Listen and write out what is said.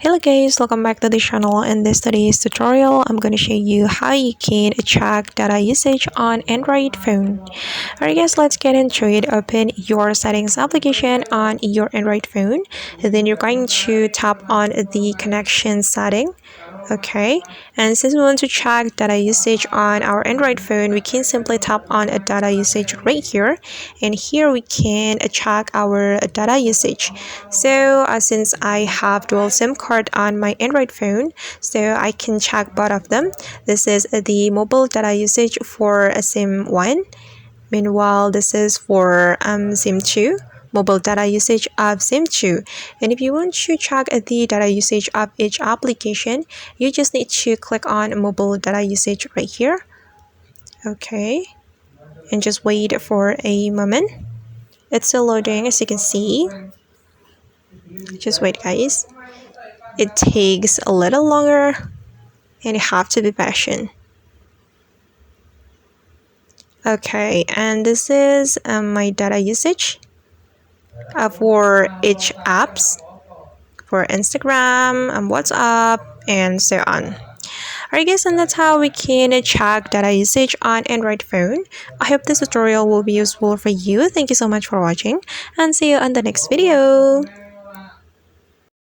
Hello guys, welcome back to the channel. In this today's tutorial, I'm going to show you how you can check data usage on Android phone. Alright guys, let's get into it. Open your settings application on your Android phone. And then you're going to tap on the connection setting. Okay, and since we want to check data usage on our Android phone, we can simply tap on a data usage right here, and here we can check our data usage. So since I have dual SIM card on my Android phone, so I can check both of them. This is the mobile data usage for SIM 1, meanwhile this is for SIM 2. Mobile data usage of SIM 2. And if you want to check the data usage of each application, you just need to click on mobile data usage right here. Okay, and just wait for a moment. It's still loading, as you can see. Just wait guys, it takes a little longer and you have to be patient. Okay, and this is my data usage for each apps, for Instagram, WhatsApp, and so on. Alright guys, and that's how we can check data usage on Android phone. I hope this tutorial will be useful for you. Thank you so much for watching, and see you on the next video.